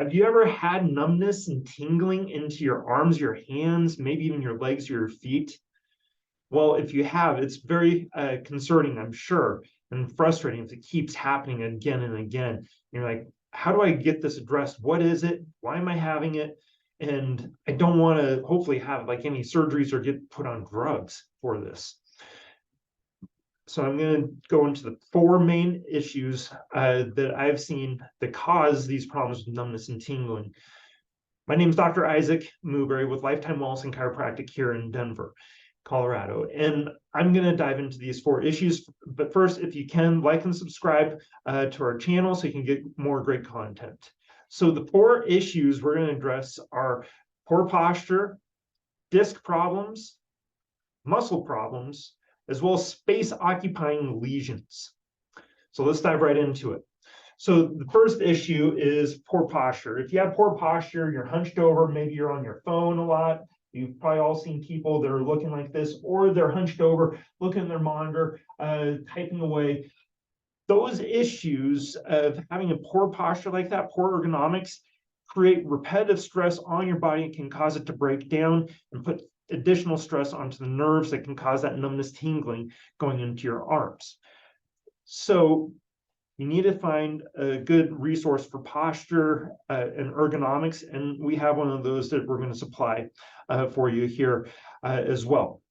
Have you ever had numbness and tingling into your arms, your hands, maybe even your legs or your feet? Well, if you have, it's very concerning, I'm sure, and frustrating if it keeps happening again and again. You're like, how do I get this addressed? What is it? Why am I having it? And I don't want to hopefully have like any surgeries or get put on drugs for this. So I'm going to go into the four main issues that I've seen that cause these problems with numbness and tingling. My name is Dr. Isaac Mooberry with Lifetime Wellness and Chiropractic here in Denver, Colorado. And I'm going to dive into these four issues. But first, if you can, like and subscribe to our channel so you can get more great content. So the four issues we're going to address are poor posture, disc problems, muscle problems, as well as space-occupying lesions. So let's dive right into it. So the first issue is poor posture. If you have poor posture, you're hunched over, maybe you're on your phone a lot. You've probably all seen people that are looking like this, or they're hunched over, looking at their monitor, typing away. Those issues of having a poor posture like that, poor ergonomics, create repetitive stress on your body and can cause it to break down and put additional stress onto the nerves that can cause that numbness, tingling going into your arms. So you need to find a good resource for posture and ergonomics, and we have one of those that we're going to supply for you here as well.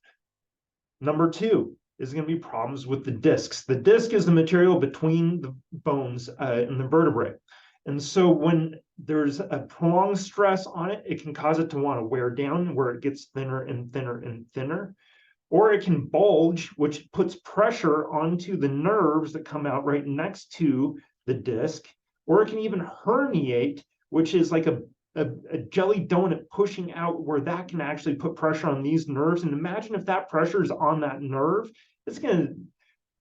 Number two is going to be problems with the discs. The disc is the material between the bones and the vertebrae. And so when there's a prolonged stress on it, it can cause it to want to wear down where it gets thinner and thinner and thinner. Or it can bulge, which puts pressure onto the nerves that come out right next to the disc. Or it can even herniate, which is like a jelly donut pushing out, where that can actually put pressure on these nerves. And imagine if that pressure is on that nerve, it's going to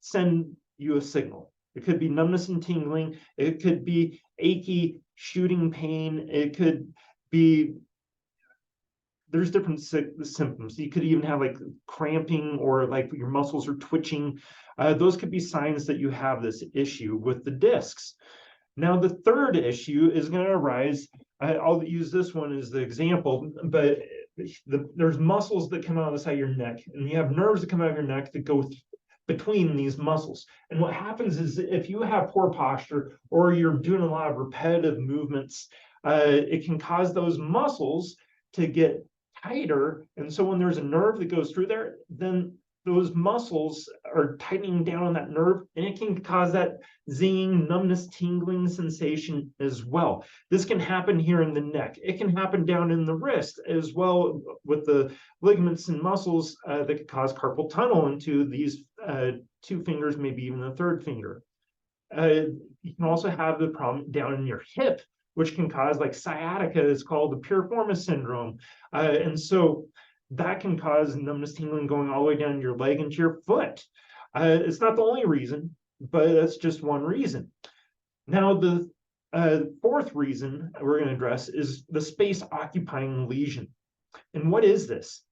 send you a signal. It could be numbness and tingling. It could be achy, shooting pain. It could be, there's different symptoms. You could even have like cramping, or like your muscles are twitching. Those could be signs that you have this issue with the discs. Now, the third issue is going to arise. I'll use this one as the example, but there's muscles that come out of the side of your neck, and you have nerves that come out of your neck that go between these muscles. And what happens is, if you have poor posture or you're doing a lot of repetitive movements, it can cause those muscles to get tighter. And so when there's a nerve that goes through there, then those muscles are tightening down on that nerve, and it can cause that zinging, numbness, tingling sensation as well. This can happen here in the neck. It can happen down in the wrist as well, with the ligaments and muscles that could cause carpal tunnel into these two fingers, maybe even the third finger. You can also have the problem down in your hip, which can cause like sciatica. It's called the piriformis syndrome. And so that can cause numbness, tingling going all the way down your leg into your foot. It's not the only reason, but that's just one reason. Now, the fourth reason we're going to address is the space-occupying lesion. And what is this?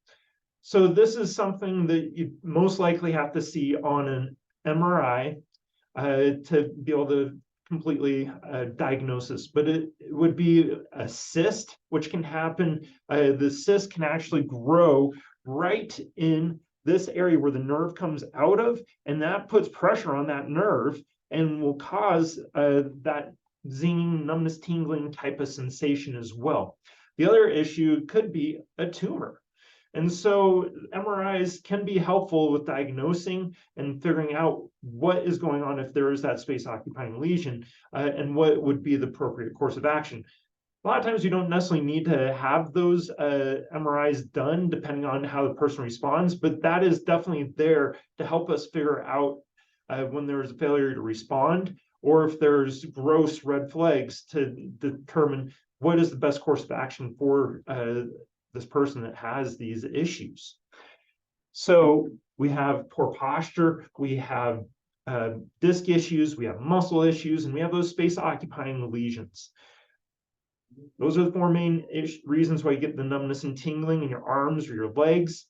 So this is something that you most likely have to see on an MRI to be able to completely diagnose this, but it would be a cyst, which can happen. The cyst can actually grow right in this area where the nerve comes out of, and that puts pressure on that nerve and will cause that zinging, numbness, tingling type of sensation as well. The other issue could be a tumor. And so MRIs can be helpful with diagnosing and figuring out what is going on if there is that space-occupying lesion, and what would be the appropriate course of action. A lot of times you don't necessarily need to have those MRIs done depending on how the person responds, but that is definitely there to help us figure out when there is a failure to respond, or if there's gross red flags, to determine what is the best course of action for this person that has these issues. So we have poor posture, we have disc issues, we have muscle issues, and we have those space-occupying lesions. Those are the four main reasons why you get the numbness and tingling in your arms or your legs.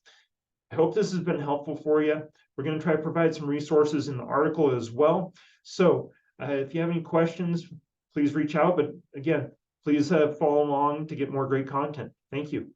I hope this has been helpful for you. We're going to try to provide some resources in the article as well. So if you have any questions, please reach out. But again, Please follow along to get more great content. Thank you.